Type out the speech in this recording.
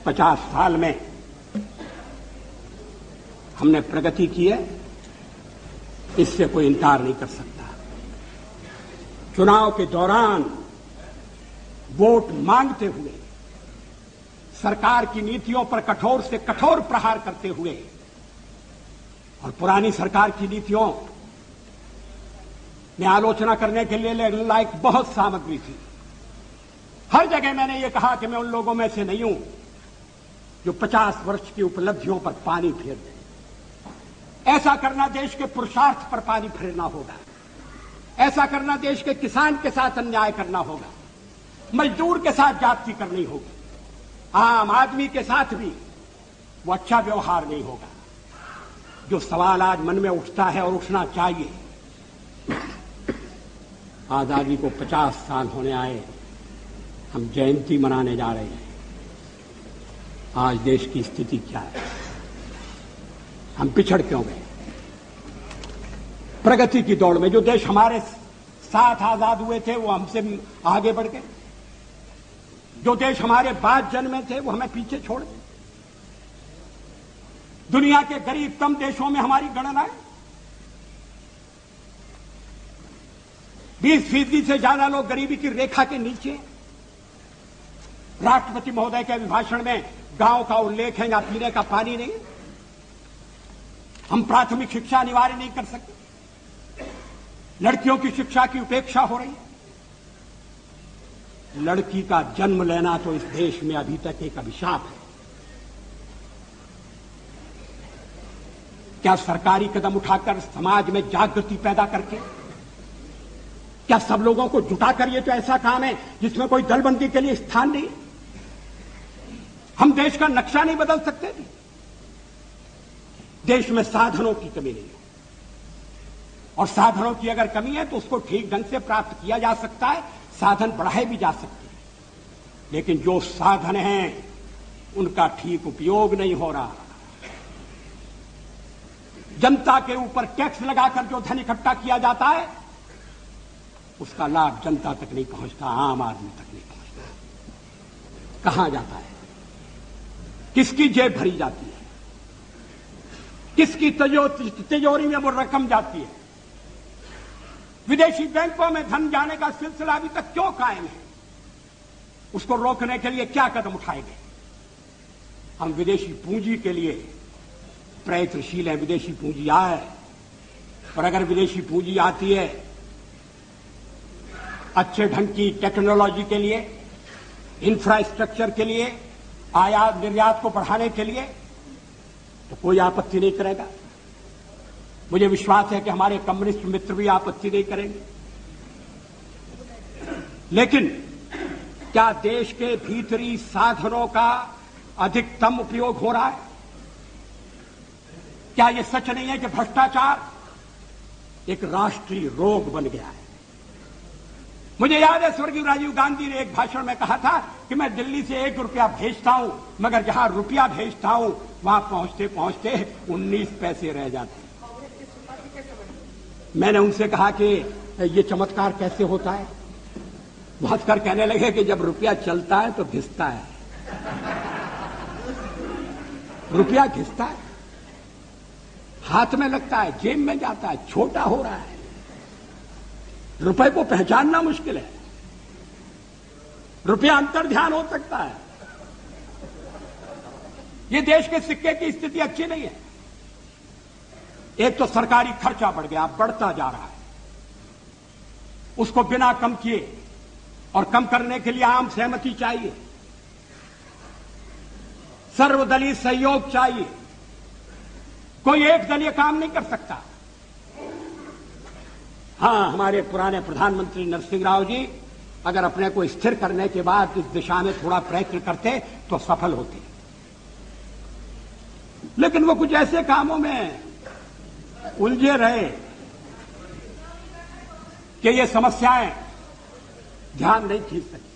50 साल में हमने प्रगति की है, इससे कोई इनकार नहीं कर सकता। चुनाव के दौरान वोट मांगते हुए, सरकार की नीतियों पर कठोर से कठोर प्रहार करते हुए, और पुरानी सरकार की नीतियों में आलोचना करने के लिए लायक बहुत सामग्री थी। हर जगह मैंने ये कहा कि मैं उन लोगों में से नहीं हूं जो 50 वर्ष की उपलब्धियों पर पानी फेर दे। ऐसा करना देश के पुरुषार्थ पर पानी फेरना होगा। ऐसा करना देश के किसान के साथ अन्याय करना होगा, मजदूर के साथ जाति करनी होगी, आम आदमी के साथ भी वो अच्छा व्यवहार नहीं होगा। जो सवाल आज मन में उठता है और उठना चाहिए, आजादी को 50 साल होने आए, हम जयंती मनाने जा रहे हैं। आज देश की स्थिति क्या है? हम पिछड़ क्यों गए? प्रगति की दौड़ में जो देश हमारे साथ आजाद हुए थे वो हमसे आगे बढ़ गए, जो देश हमारे बाद जन्मे थे वो हमें पीछे छोड़ गए। दुनिया के गरीबतम देशों में हमारी गणना है। 20% से ज्यादा लोग गरीबी की रेखा के नीचे। राष्ट्रपति महोदय के अभिभाषण में गांव का उल्लेख है, या पीने का पानी नहीं। हम प्राथमिक शिक्षा अनिवार्य नहीं कर सकते। लड़कियों की शिक्षा की उपेक्षा हो रही है। लड़की का जन्म लेना तो इस देश में अभी तक एक अभिशाप है। क्या सरकारी कदम उठाकर समाज में जागृति पैदा करके, क्या सब लोगों को जुटाकर, ये तो ऐसा काम है जिसमें कोई दलबंदी के लिए स्थान नहीं। हम देश का नक्शा नहीं बदल सकते थे। देश में साधनों की कमी नहीं है, और साधनों की अगर कमी है तो उसको ठीक ढंग से प्राप्त किया जा सकता है, साधन बढ़ाए भी जा सकते हैं। लेकिन जो साधन हैं उनका ठीक उपयोग नहीं हो रहा। जनता के ऊपर टैक्स लगाकर जो धन इकट्ठा किया जाता है उसका लाभ जनता तक नहीं पहुंचता, आम आदमी तक नहीं पहुंचता। कहां जाता है? किसकी जेब भरी जाती है? किसकी तिजोरी में वो रकम जाती है? विदेशी बैंकों में धन जाने का सिलसिला अभी तक क्यों कायम है? उसको रोकने के लिए क्या कदम उठाए गए? हम विदेशी पूंजी के लिए प्रयत्नशील है। विदेशी पूंजी आए, और अगर विदेशी पूंजी आती है अच्छे ढंग की टेक्नोलॉजी के लिए, इंफ्रास्ट्रक्चर के लिए, आयात निर्यात को बढ़ाने के लिए, तो कोई आपत्ति नहीं करेगा। मुझे विश्वास है कि हमारे कम्युनिस्ट मित्र भी आपत्ति नहीं करेंगे। लेकिन क्या देश के भीतरी साधनों का अधिकतम उपयोग हो रहा है? क्या यह सच नहीं है कि भ्रष्टाचार एक राष्ट्रीय रोग बन गया है? मुझे याद है स्वर्गीय राजीव गांधी ने एक भाषण में कहा था कि मैं दिल्ली से 1 रुपया भेजता हूं, मगर जहां रुपया भेजता हूं वहां पहुंचते पहुंचते 19 पैसे रह जाते। मैंने उनसे कहा कि ये चमत्कार कैसे होता है? वो हंसकर कहने लगे कि जब रुपया चलता है तो घिसता है। रुपया घिसता है, हाथ में लगता है, जेब में जाता है, छोटा हो रहा है। रुपए को पहचानना मुश्किल है। रुपया अंतर्ध्यान हो सकता है। ये देश के सिक्के की स्थिति अच्छी नहीं है। एक तो सरकारी खर्चा बढ़ गया, बढ़ता जा रहा है। उसको बिना कम किए, और कम करने के लिए आम सहमति चाहिए, सर्वदलीय सहयोग चाहिए। कोई एक दलीय काम नहीं कर सकता। हां, हमारे पुराने प्रधानमंत्री नरसिंह राव जी अगर अपने को स्थिर करने के बाद इस दिशा में थोड़ा प्रयत्न करते तो सफल होते, लेकिन वो कुछ ऐसे कामों में उलझे रहे कि ये समस्याएं ध्यान नहीं खींच सकती।